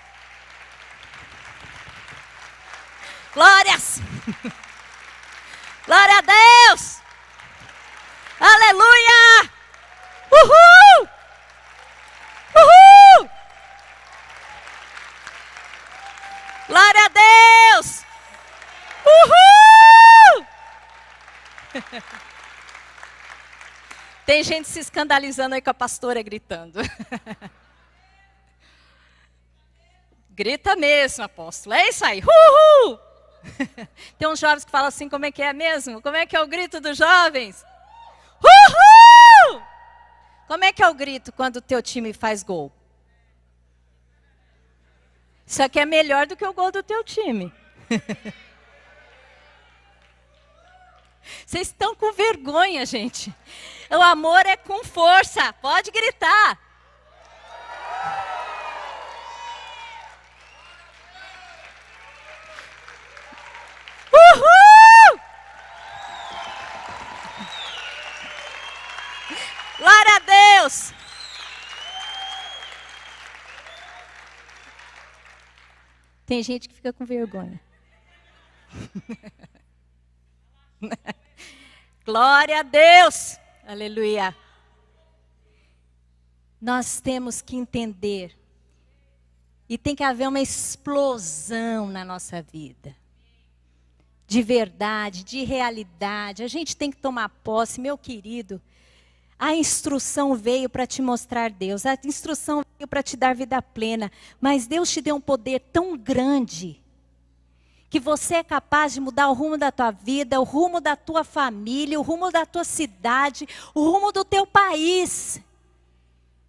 Glórias! Glória a Deus! Aleluia! Uhul! Uhul! Glória a Deus! Uhul! Tem gente se escandalizando aí com a pastora gritando. Grita mesmo, apóstolo. É isso aí. Uhul! Tem uns jovens que falam assim, como é que é mesmo? Como é que é o grito dos jovens? Uhul! Como é que é o grito quando o teu time faz gol? Isso aqui é melhor do que o gol do teu time. Vocês estão com vergonha, gente. O amor é com força. Pode gritar. Uhul! Glória a Deus! Tem gente que fica com vergonha. Glória a Deus! Aleluia! Nós temos que entender. E tem que haver uma explosão na nossa vida. De verdade, de realidade. A gente tem que tomar posse, meu querido. A instrução veio para te mostrar Deus. A instrução veio para te dar vida plena. Mas Deus te deu um poder tão grande que você é capaz de mudar o rumo da tua vida, o rumo da tua família, o rumo da tua cidade, o rumo do teu país.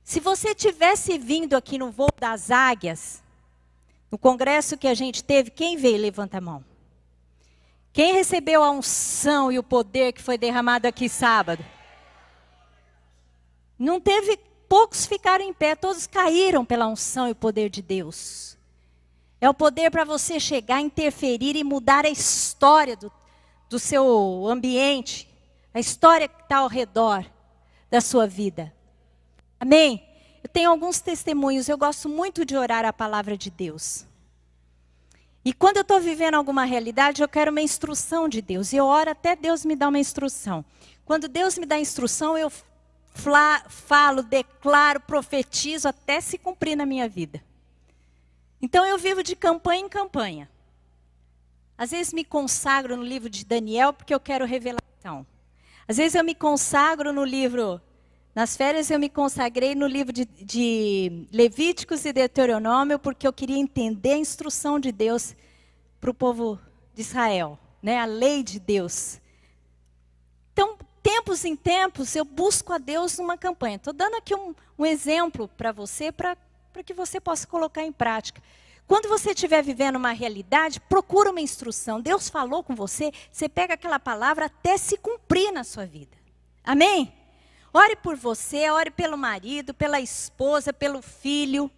Se você tivesse vindo aqui no Voo das Águias, no congresso que a gente teve, quem veio? Levanta a mão. Quem recebeu a unção e o poder que foi derramado aqui sábado? Não teve, poucos ficaram em pé, todos caíram pela unção e o poder de Deus. É o poder para você chegar, interferir e mudar a história do seu ambiente, a história que está ao redor da sua vida. Amém? Eu tenho alguns testemunhos, eu gosto muito de orar a palavra de Deus. E quando eu estou vivendo alguma realidade, eu quero uma instrução de Deus. E eu oro até Deus me dar uma instrução. Quando Deus me dá instrução, eu falo, declaro, profetizo até se cumprir na minha vida. Então eu vivo de campanha em campanha. Às vezes me consagro no livro de Daniel porque eu quero revelação. Às vezes eu me consagro no livro, nas férias eu me consagrei no livro de Levíticos e Deuteronômio porque eu queria entender a instrução de Deus para o povo de Israel, né? A lei de Deus. Então, tempos em tempos, eu busco a Deus numa campanha. Estou dando aqui um exemplo para você, para que você possa colocar em prática. Quando você estiver vivendo uma realidade, procura uma instrução. Deus falou com você, você pega aquela palavra até se cumprir na sua vida. Amém? Ore por você, ore pelo marido, pela esposa, pelo filho.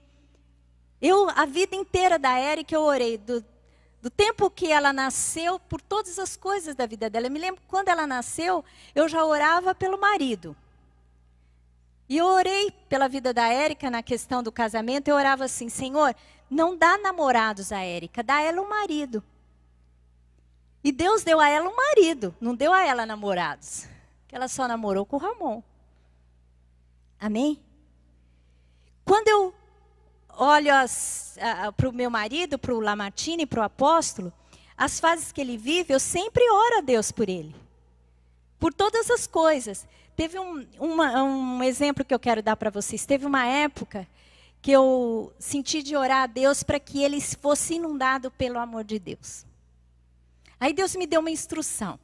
A vida inteira da Érica, eu orei do tempo que ela nasceu, por todas as coisas da vida dela. Eu me lembro que quando ela nasceu, eu já orava pelo marido. E eu orei pela vida da Érica na questão do casamento. Eu orava assim, Senhor, não dá namorados a Érica, dá a ela um marido. E Deus deu a ela um marido, não deu a ela namorados. Que ela só namorou com o Ramon. Amém? Quando eu olho para o meu marido, para o Lamartine, para o apóstolo, as fases que ele vive, eu sempre oro a Deus por ele. Por todas as coisas. Teve um exemplo que eu quero dar para vocês. Teve uma época que eu senti de orar a Deus para que ele fosse inundado pelo amor de Deus. Aí Deus me deu uma instrução.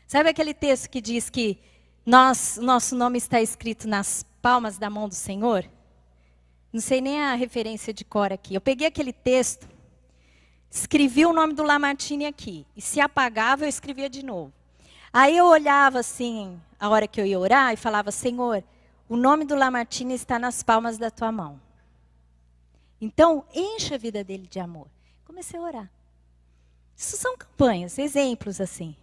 Sabe aquele texto que diz que nosso nome está escrito nas palmas da mão do Senhor? Não sei nem a referência de cor aqui. Eu peguei aquele texto, escrevi o nome do Lamartine aqui. E se apagava, eu escrevia de novo. Aí eu olhava assim, a hora que eu ia orar, e falava, Senhor, o nome do Lamartine está nas palmas da tua mão. Então, enche a vida dele de amor. Comecei a orar. Isso são campanhas, exemplos assim.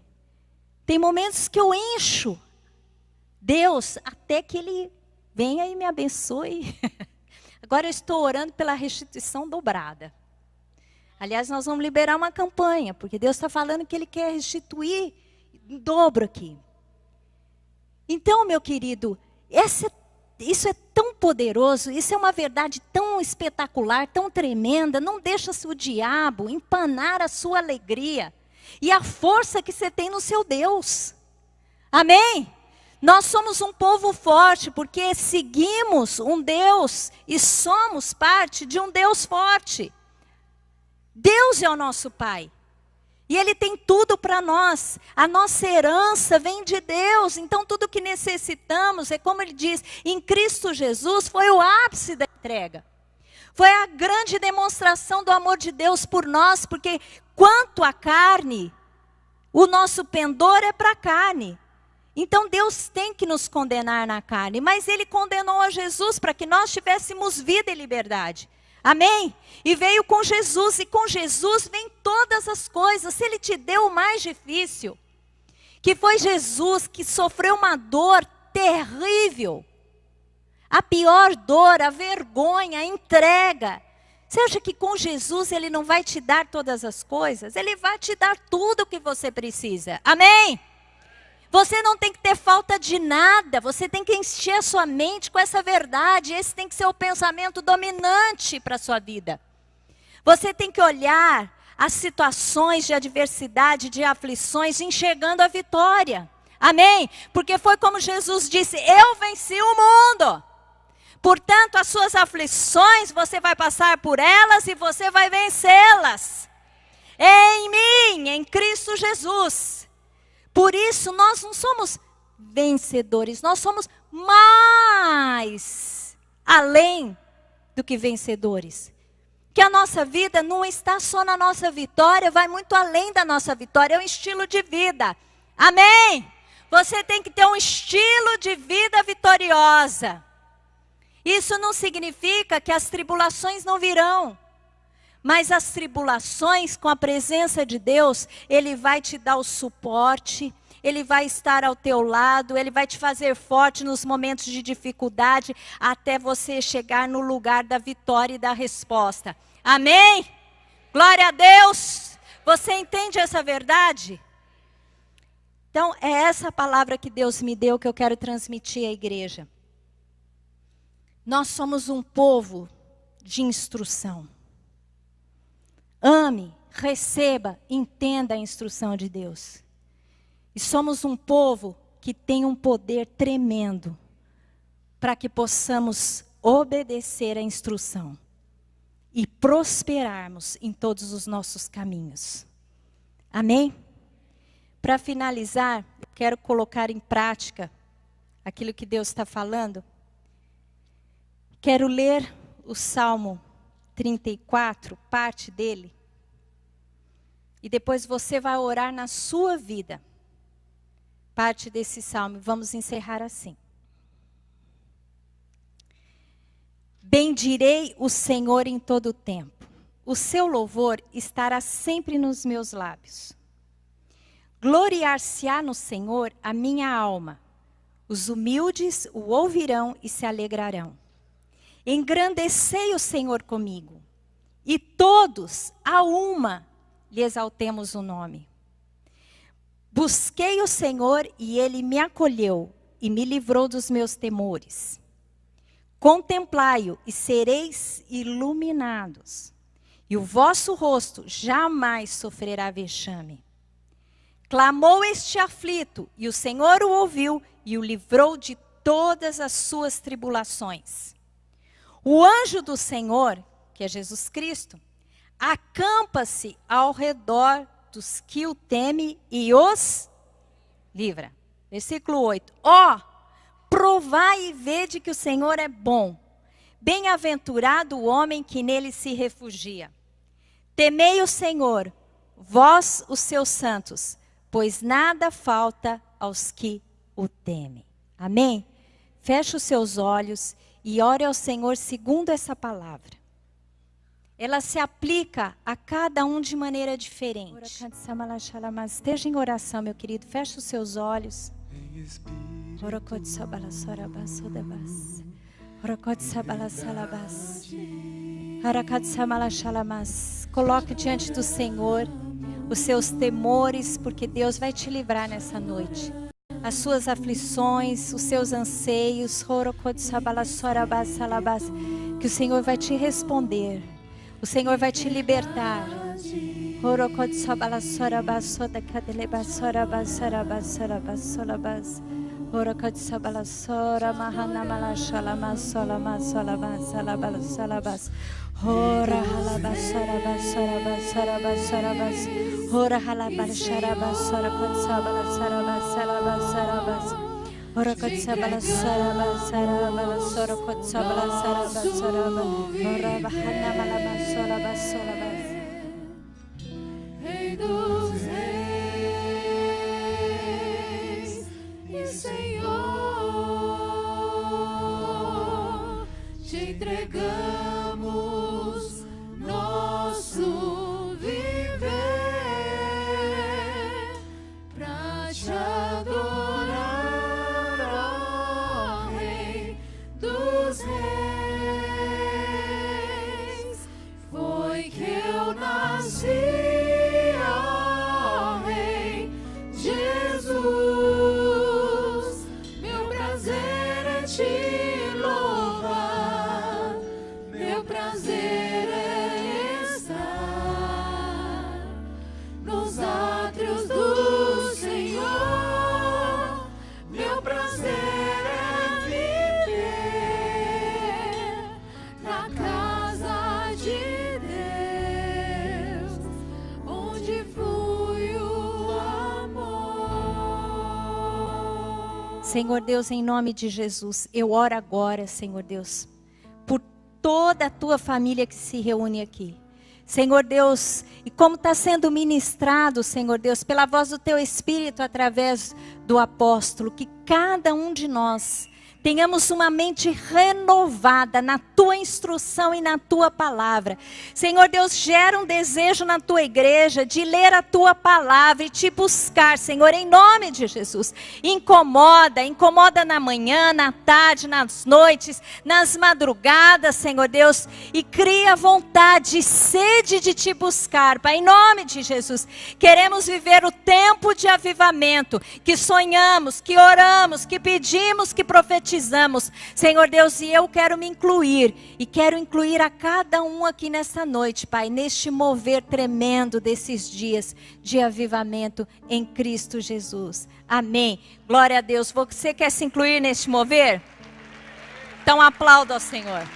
Tem momentos que eu encho Deus até que ele venha e me abençoe. Agora eu estou orando pela restituição dobrada. Aliás, nós vamos liberar uma campanha, porque Deus está falando que ele quer restituir em dobro aqui. Então, meu querido, isso é tão poderoso, isso é uma verdade tão espetacular, tão tremenda. Não deixa o diabo empanar a sua alegria e a força que você tem no seu Deus. Amém? Nós somos um povo forte porque seguimos um Deus e somos parte de um Deus forte. Deus é o nosso Pai. E Ele tem tudo para nós. A nossa herança vem de Deus. Então tudo que necessitamos, é como Ele diz, em Cristo Jesus foi o ápice da entrega. Foi a grande demonstração do amor de Deus por nós. Porque quanto à carne, o nosso pendor é para a carne. Então Deus tem que nos condenar na carne. Mas Ele condenou a Jesus para que nós tivéssemos vida e liberdade. Amém? E veio com Jesus, e com Jesus vem todas as coisas. Se Ele te deu o mais difícil, que foi Jesus que sofreu uma dor terrível, a pior dor, a vergonha, a entrega. Você acha que com Jesus Ele não vai te dar todas as coisas? Ele vai te dar tudo o que você precisa. Amém? Você não tem que ter falta de nada, você tem que encher a sua mente com essa verdade. Esse tem que ser o pensamento dominante para a sua vida. Você tem que olhar as situações de adversidade, de aflições, enxergando a vitória. Amém? Porque foi como Jesus disse, eu venci o mundo. Portanto, as suas aflições, você vai passar por elas e você vai vencê-las. Em mim, em Cristo Jesus. Por isso, nós não somos vencedores, nós somos mais além do que vencedores. Que a nossa vida não está só na nossa vitória, vai muito além da nossa vitória, é um estilo de vida. Amém? Você tem que ter um estilo de vida vitoriosa. Isso não significa que as tribulações não virão. Mas as tribulações, com a presença de Deus, Ele vai te dar o suporte, Ele vai estar ao teu lado, Ele vai te fazer forte nos momentos de dificuldade, até você chegar no lugar da vitória e da resposta. Amém? Glória a Deus! Você entende essa verdade? Então, é essa palavra que Deus me deu que eu quero transmitir à igreja. Nós somos um povo de instrução. Ame, receba, entenda a instrução de Deus. E somos um povo que tem um poder tremendo para que possamos obedecer a instrução e prosperarmos em todos os nossos caminhos. Amém? Para finalizar, eu quero colocar em prática aquilo que Deus está falando. Quero ler o Salmo 34, parte dele. E depois você vai orar na sua vida. Parte desse salmo. Vamos encerrar assim. Bendirei o Senhor em todo o tempo. O seu louvor estará sempre nos meus lábios. Gloriar-se-á no Senhor a minha alma. Os humildes o ouvirão e se alegrarão. Engrandecei o Senhor comigo, e todos, a uma, lhe exaltemos o nome. Busquei o Senhor e Ele me acolheu, e me livrou dos meus temores. Contemplai-o e sereis iluminados, e o vosso rosto jamais sofrerá vexame. Clamou este aflito, e o Senhor o ouviu, e o livrou de todas as suas tribulações. O anjo do Senhor, que é Jesus Cristo, acampa-se ao redor dos que o temem e os livra. Versículo 8. Ó, provai e vede que o Senhor é bom. Bem-aventurado o homem que nele se refugia. Temei o Senhor, vós os seus santos, pois nada falta aos que o temem. Amém? Feche os seus olhos e ore ao Senhor segundo essa palavra. Ela se aplica a cada um de maneira diferente. Esteja em oração, meu querido. Feche os seus olhos. Coloque diante do Senhor os seus temores, porque Deus vai te livrar nessa noite. as suas aflições, os seus anseios, que o Senhor vai te responder, o Senhor vai te libertar. Rei dos reis e Senhor, te entregamos nosso viver pra te adorar, ó Rei dos reis. Foi que eu nasci. Senhor Deus, em nome de Jesus, eu oro agora, Senhor Deus, por toda a tua família que se reúne aqui. Senhor Deus, e como está sendo ministrado, Senhor Deus, pela voz do teu Espírito através do apóstolo, que cada um de nós tenhamos uma mente renovada na tua instrução e na tua palavra. Senhor Deus, gera um desejo na tua igreja de ler a tua palavra e te buscar, Senhor, em nome de Jesus. Incomoda na manhã, na tarde, nas noites, nas madrugadas, Senhor Deus, e cria vontade e sede de te buscar, Pai, em nome de Jesus. Queremos viver o tempo de avivamento, que sonhamos, que oramos, que pedimos, que profetizamos. Senhor Deus, e eu quero me incluir, e quero incluir a cada um aqui nessa noite, Pai, neste mover tremendo desses dias de avivamento em Cristo Jesus. Amém. Glória a Deus. Você quer se incluir neste mover? Então aplauda ao Senhor.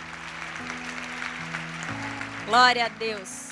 Glória a Deus.